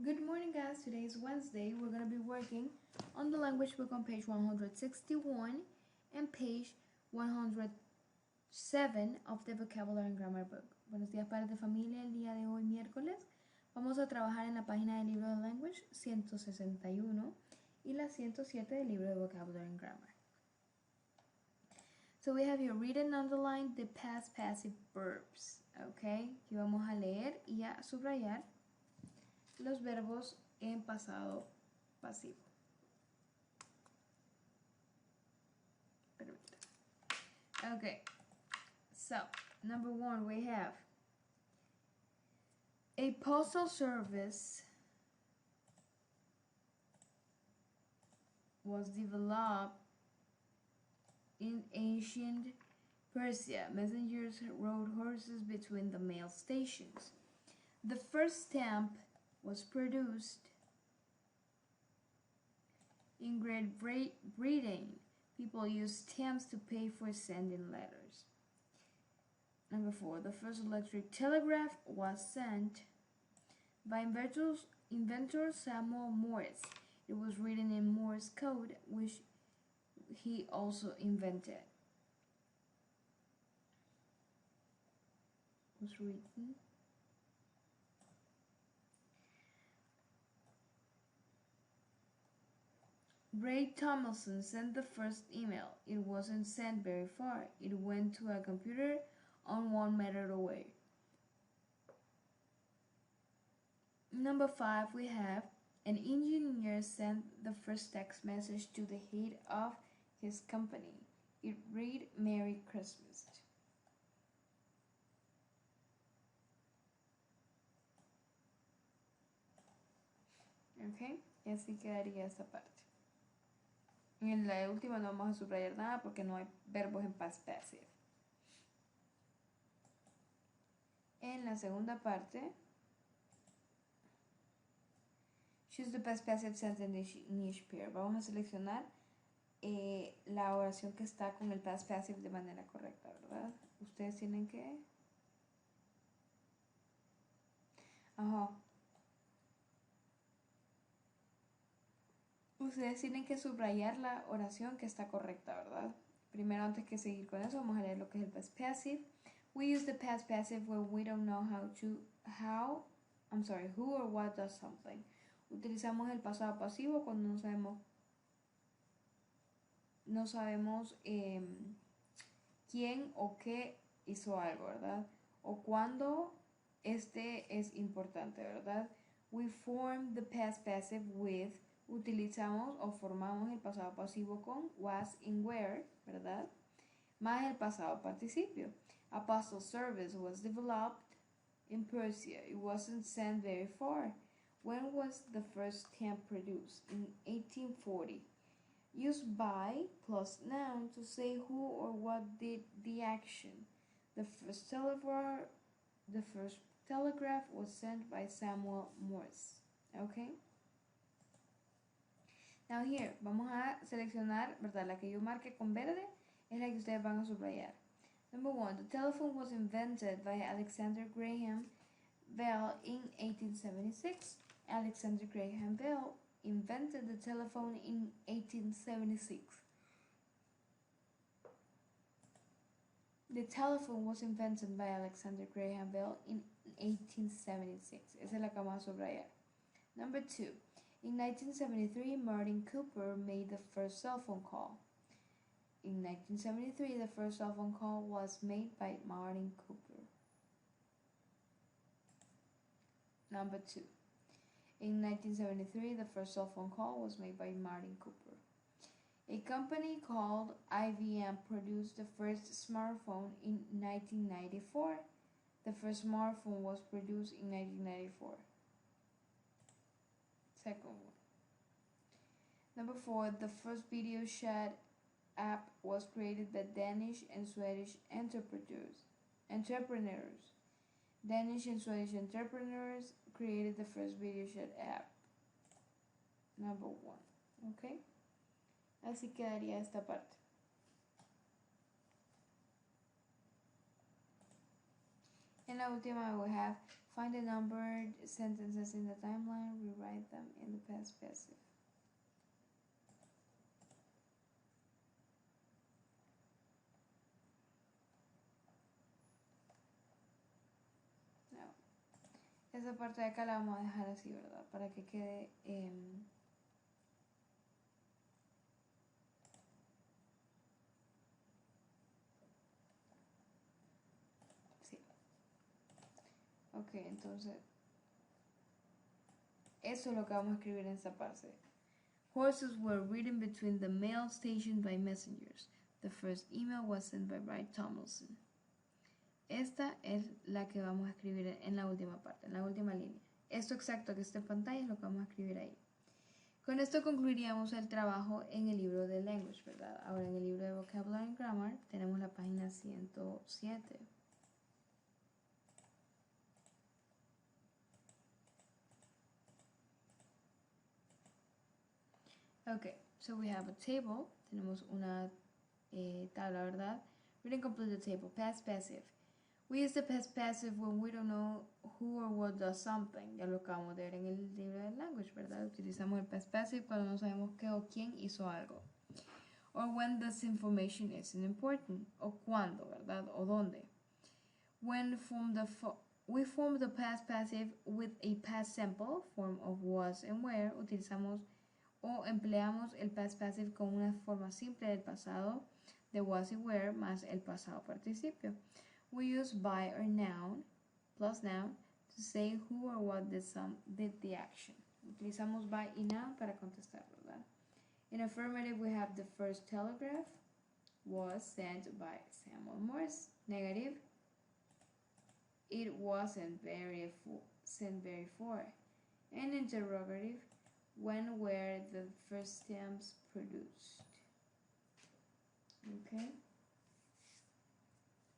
Good morning, guys. Today is Wednesday. We're going to be working on the language book on page 161 and page 107 of the vocabulary and grammar book. Buenos días, padres de familia. El día de hoy, miércoles, vamos a trabajar en la página del libro de language 161 y la 107 del libro de vocabulary and grammar. So we have here read and underline the past passive verbs. Okay, aquí vamos a leer y a subrayar los verbos en pasado pasivo. Okay, so number one, we have a postal service was developed in ancient Persia. Messengers rode horses between the mail stations. The first stamp was produced in Great Britain. People used stamps to pay for sending letters. Number four, the first electric telegraph was sent by inventor Samuel Morse. It was written in Morse code, which he also invented. Was written. Ray Tomlinson sent the first email. It wasn't sent very far. It went to a computer on 1 meter away. Number five, we have an engineer sent the first text message to the head of his company. It read Merry Christmas. Ok, y así quedaría esta parte. En la última no vamos a subrayar nada porque no hay verbos en past passive. En la segunda parte, choose the past passive sentence in each pair. Vamos a seleccionar la oración que está con el past passive de manera correcta, ¿verdad? Ustedes tienen que... Ustedes tienen que subrayar la oración que está correcta, ¿verdad? Primero, antes que seguir con eso, vamos a leer lo que es el past passive. We use the past passive when we don't know who or what does something. Utilizamos el pasado pasivo cuando no sabemos quién o qué hizo algo, ¿verdad? O cuando este es importante, ¿verdad? We form the past passive with, utilizamos o formamos el pasado pasivo con was and were, ¿verdad? Más el pasado participio. A postal service was developed in Persia. It wasn't sent very far. When was the first stamp produced? In 1840. Use by plus noun to say who or what did the action. The first telegraph was sent by Samuel Morse. Okay? Now here, vamos a seleccionar, ¿verdad? La que yo marque con verde es la que ustedes van a subrayar. Number one, the telephone was invented by Alexander Graham Bell in 1876. Alexander Graham Bell invented the telephone in 1876. The telephone was invented by Alexander Graham Bell in 1876. Esa es la que vamos a subrayar. Number two, in 1973, Martin Cooper made the first cell phone call. In 1973, the first cell phone call was made by Martin Cooper. Number two, in 1973, the first cell phone call was made by Martin Cooper. A company called IBM produced the first smartphone in 1994. The first smartphone was produced in 1994. Second one. Number four, the first video chat app was created by Danish and Swedish entrepreneurs. Danish and Swedish entrepreneurs created the first video chat app. Number one. Okay? Así quedaría esta parte. En la última we have Find the numbered sentences in the timeline, rewrite them in the past passive. No. Esa parte de acá la vamos a dejar así, ¿verdad? Para que quede... sí. Ok, entonces... eso es lo que vamos a escribir en esta parte. Horses were ridden between the mail station by messengers. The first email was sent by Wright Tomlinson. Esta es la que vamos a escribir en la última parte, en la última línea. Esto exacto que está en pantalla es lo que vamos a escribir ahí. Con esto concluiríamos el trabajo en el libro de Language, ¿verdad? Ahora en el libro de Vocabulary and Grammar tenemos la página 107. Okay, so we have a table. Tenemos una tabla, ¿verdad? We didn't complete the table. Past passive. We use the past passive when we don't know who or what does something. Ya lo acabamos de ver en el libro de Language, ¿verdad? Utilizamos el past passive cuando no sabemos qué o quién hizo algo. Or when this information isn't important. O cuándo, ¿verdad? O dónde. We form the past passive with a past simple form of was and were. Utilizamos o empleamos el past passive con una forma simple del pasado de was y were más el pasado participio. We use by or noun plus noun to say who or what did the action. Utilizamos by y noun para contestar, ¿verdad? In affirmative, we have the first telegraph was sent by Samuel Morse. Negative, it wasn't sent very far. And interrogative, when were the first stamps produced? Okay.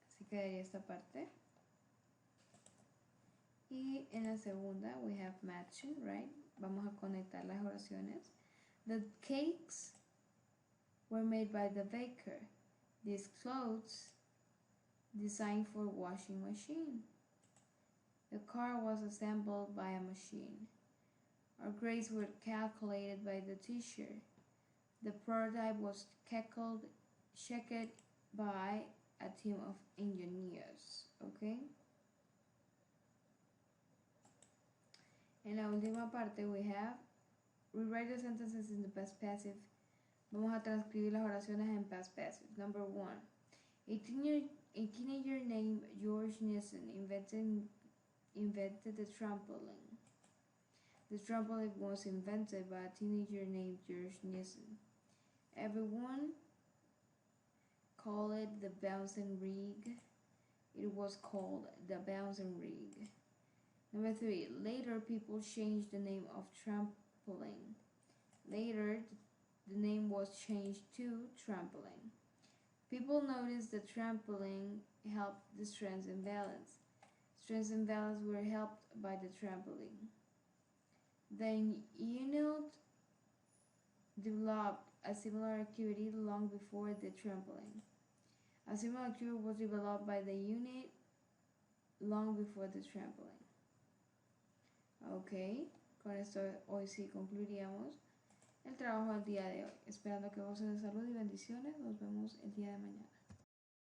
Así quedaría esta parte. Y en la segunda, we have matching, right? Vamos a conectar las oraciones. The cakes were made by the baker. These clothes designed for washing machine. The car was assembled by a machine. Our grades were calculated by the teacher. The prototype was checked by a team of engineers. Okay. En la última parte we have rewrite the sentences in the past passive. Vamos a transcribir las oraciones en past passive. Number 1. A teenager named George Nielsen invented the trampoline. The trampoline was invented by a teenager named George Nielsen. Everyone called it the bouncing rig. It was called the bouncing rig. Number 3. Later, people changed the name of trampoline. Later, the name was changed to trampoline. People noticed the trampoline helped the strength and balance. Strength and balance were helped by the trampoline. The unit developed a similar activity long before the trampoline. A similar activity was developed by the unit long before the trampoline. Ok, con esto hoy sí concluiríamos el trabajo del día de hoy. Esperando que gocen de salud y bendiciones. Nos vemos el día de mañana.